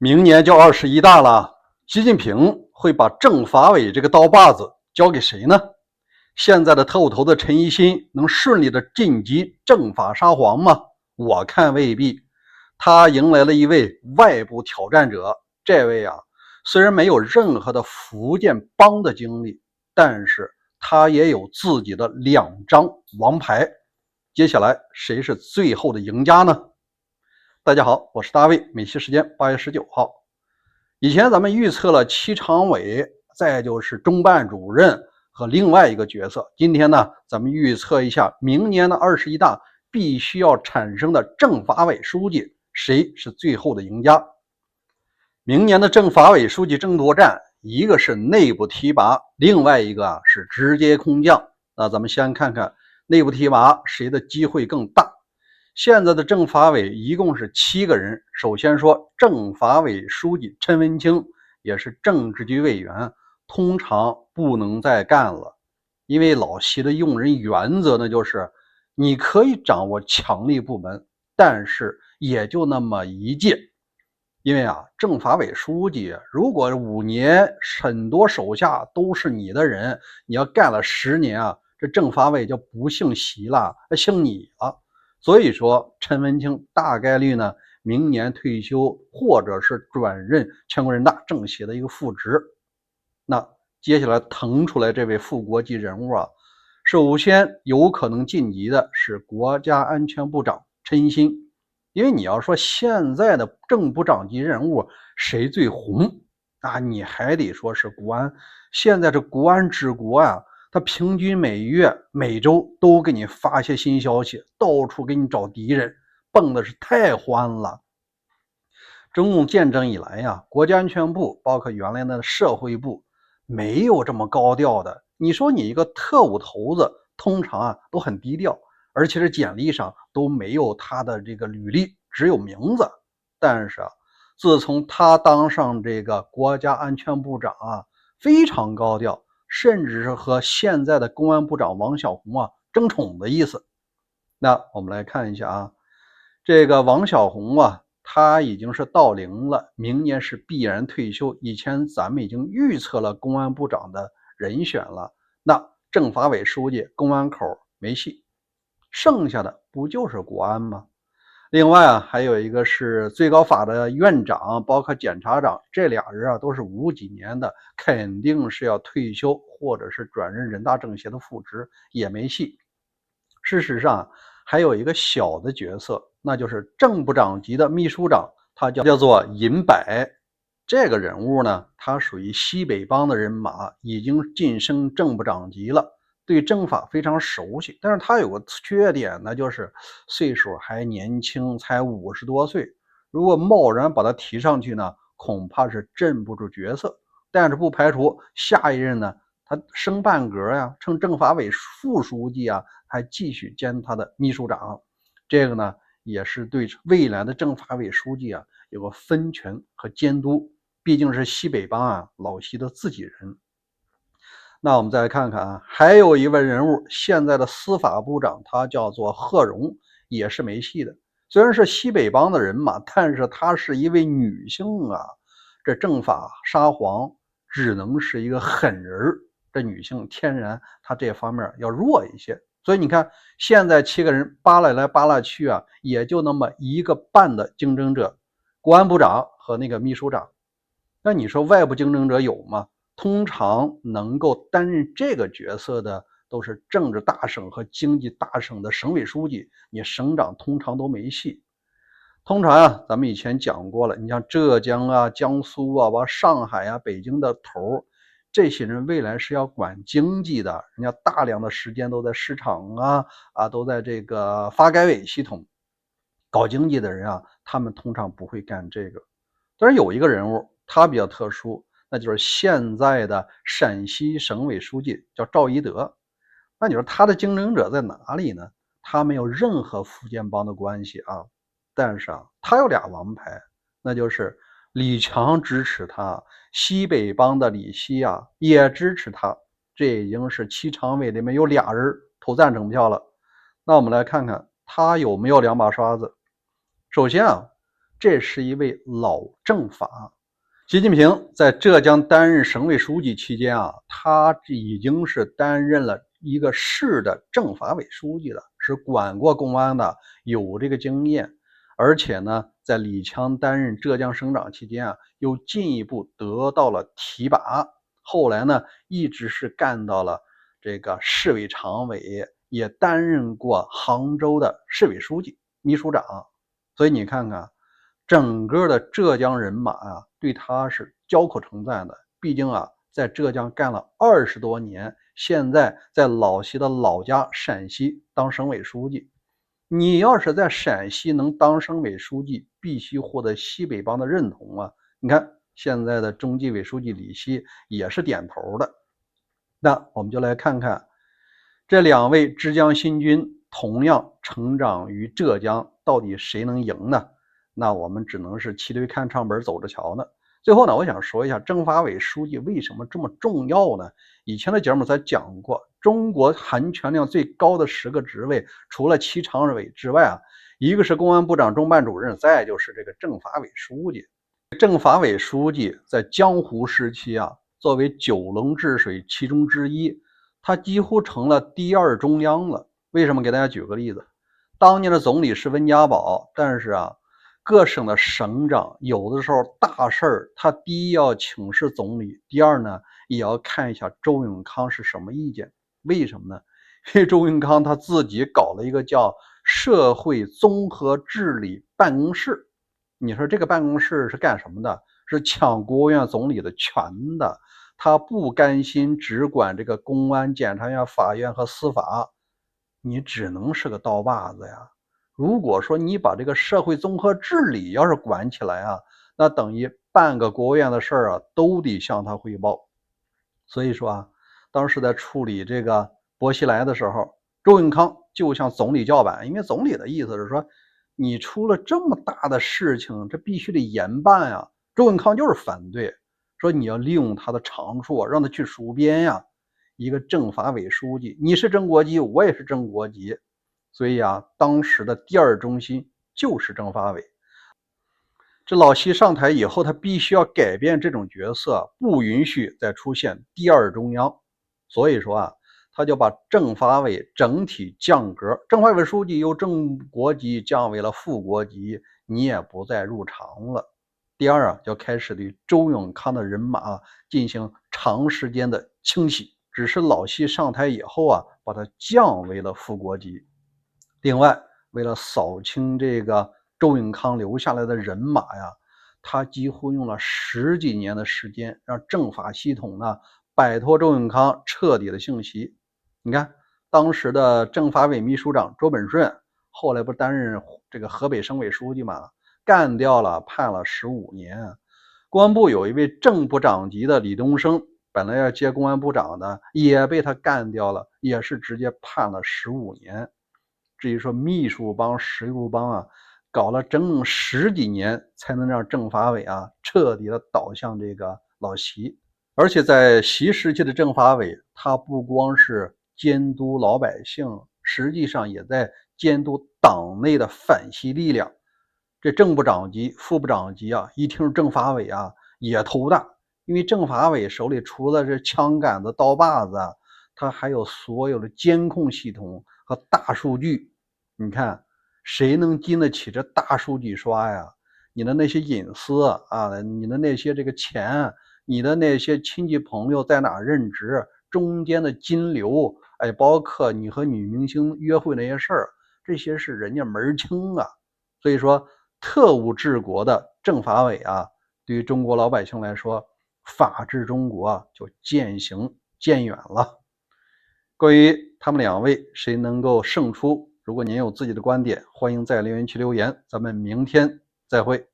明年就21大了，习近平会把政法委这个刀把子交给谁呢？现在的特务头子陈一新能顺利的晋级政法沙皇吗？我看未必。他迎来了一位外部挑战者，这位虽然没有任何的福建帮的经历，但是他也有自己的2张王牌。接下来谁是最后的赢家呢？大家好，我是大卫，美西时间8月19号。以前咱们预测了七常委，再就是中办主任和另外一个角色。今天呢，咱们预测一下明年的21大必须要产生的政法委书记，谁是最后的赢家？明年的政法委书记争夺战，一个是内部提拔，另外一个是直接空降。那咱们先看看内部提拔谁的机会更大。现在的政法委一共是7个人。首先说政法委书记陈文清，也是政治局委员，通常不能再干了，因为老习的用人原则呢，就是你可以掌握强力部门，但是也就那么一届。因为政法委书记如果5年很多手下都是你的人，你要干了10年这政法委就不姓习了，姓你了。所以说陈文清大概率呢明年退休，或者是转任全国人大政协的一个副职。那接下来腾出来这位副国级人物首先有可能晋级的是国家安全部长陈一新。因为你要说现在的正部长级人物谁最红你还得说是国安。现在这国安治国他平均每月每周都给你发些新消息，到处给你找敌人，蹦的是太欢了。中共建政以来国家安全部包括原来的社会部没有这么高调的。你说你一个特务头子通常都很低调，而且是简历上都没有他的这个履历，只有名字。但是自从他当上这个国家安全部长非常高调，甚至是和现在的公安部长王小洪争宠的意思。那我们来看一下这个王小洪他已经是到龄了，明年是必然退休。以前咱们已经预测了公安部长的人选了，那政法委书记公安口没戏，剩下的不就是国安吗？另外还有一个是最高法的院长，包括检察长，这俩人都是50几年的，肯定是要退休，或者是转任人大政协的副职，也没戏。事实上还有一个小的角色，那就是正部长级的秘书长，他叫做尹柏。这个人物呢，他属于西北帮的人马，已经晋升正部长级了，对政法非常熟悉。但是他有个缺点呢，就是岁数还年轻，才50多岁。如果贸然把他提上去呢，恐怕是镇不住角色。但是不排除下一任呢，他升半格成政法委副书记还继续兼他的秘书长。这个呢也是对未来的政法委书记有个分权和监督，毕竟是西北帮老习的自己人。那我们再来看看还有一位人物，现在的司法部长，他叫做贺荣，也是没戏的。虽然是西北帮的人马，但是她是一位女性这政法沙皇只能是一个狠人，这女性天然她这方面要弱一些。所以你看现在7个人扒拉来扒拉去也就那么1个半的竞争者，国安部长和那个秘书长。那你说外部竞争者有吗？通常能够担任这个角色的都是政治大省和经济大省的省委书记，你省长通常都没戏。通常咱们以前讲过了，你像浙江江苏上海北京的头，这些人未来是要管经济的，人家大量的时间都在市场都在这个发改委系统搞经济的人他们通常不会干这个。当然有一个人物他比较特殊，那就是现在的陕西省委书记叫赵一德。那你说他的竞争者在哪里呢？他没有任何福建帮的关系但是他有俩王牌，那就是李强支持他，西北帮的李希也支持他。这已经是七常委里面有俩人投赞成票了。那我们来看看他有没有2把刷子。首先这是一位老政法。习近平在浙江担任省委书记期间啊，他已经是担任了一个市的政法委书记了，是管过公安的，有这个经验。而且呢，在李强担任浙江省长期间啊，又进一步得到了提拔。后来呢，一直是干到了这个市委常委，也担任过杭州的市委书记、秘书长。所以你看看，整个的浙江人马啊，对他是交口称赞的。毕竟啊，在浙江干了20多年，现在在老习的老家陕西当省委书记。你要是在陕西能当省委书记，必须获得西北帮的认同啊！你看现在的中纪委书记李希也是点头的。那我们就来看看这两位浙江新军同样成长于浙江，到底谁能赢呢？那我们只能是骑驴看唱本走着瞧呢。最后呢，我想说一下政法委书记为什么这么重要呢？以前的节目咱讲过，中国含权量最高的10个职位，除了7常委之外啊，一个是公安部长、中办主任，再就是这个政法委书记。政法委书记在江湖时期啊，作为9龙治水其中之一，他几乎成了第2中央了。为什么？给大家举个例子，当年的总理是温家宝，但是啊，各省的省长有的时候大事儿，他第一要请示总理，第二呢，也要看一下周永康是什么意见。为什么呢？因为周永康他自己搞了一个叫社会综合治理办公室。你说这个办公室是干什么的？是抢国务院总理的权的。他不甘心只管这个公安、检察院、法院和司法，你只能是个刀把子呀。如果说你把这个社会综合治理要是管起来啊，那等于半个国务院的事儿啊都得向他汇报。所以说啊，当时在处理这个薄熙来的时候，周永康就向总理叫板，因为总理的意思是说，你出了这么大的事情，这必须得严办呀。周永康就是反对，说你要利用他的长处，让他去戍边呀。一个政法委书记，你是正国级，我也是正国级，所以啊，当时的第2中心就是政法委。这老习上台以后，他必须要改变这种角色，不允许再出现第2中央。所以说啊，他就把政法委整体降格，政法委书记由正国级降为了副国级，你也不再入常了。第二啊，就开始对周永康的人马进行长时间的清洗，只是老习上台以后啊，把他降为了副国级。另外，为了扫清这个周永康留下来的人马呀，他几乎用了10几年的时间，让政法系统呢摆脱周永康彻底的性袭。你看，当时的政法委秘书长周本顺，后来不担任这个河北省委书记嘛，干掉了，判了15年。公安部有一位正部长级的李东生，本来要接公安部长的，也被他干掉了，也是直接判了15年。至于说秘书帮、实务帮啊，搞了整整10几年，才能让政法委啊彻底的倒向这个老习。而且在习时期的政法委，他不光是监督老百姓，实际上也在监督党内的反习力量。这正部长级、副部长级啊，一听政法委啊，也头大，因为政法委手里除了这枪杆子、刀把子啊，他还有所有的监控系统和大数据。你看谁能经得起这大数据刷呀？你的那些隐私啊，你的那些这个钱，你的那些亲戚朋友在哪任职，中间的金流，哎，包括你和女明星约会那些事儿，这些是人家门清啊。所以说，特务治国的政法委啊，对于中国老百姓来说，法治中国啊就渐行渐远了。关于他们两位谁能够胜出，如果您有自己的观点，欢迎在留言区留言，咱们明天再会。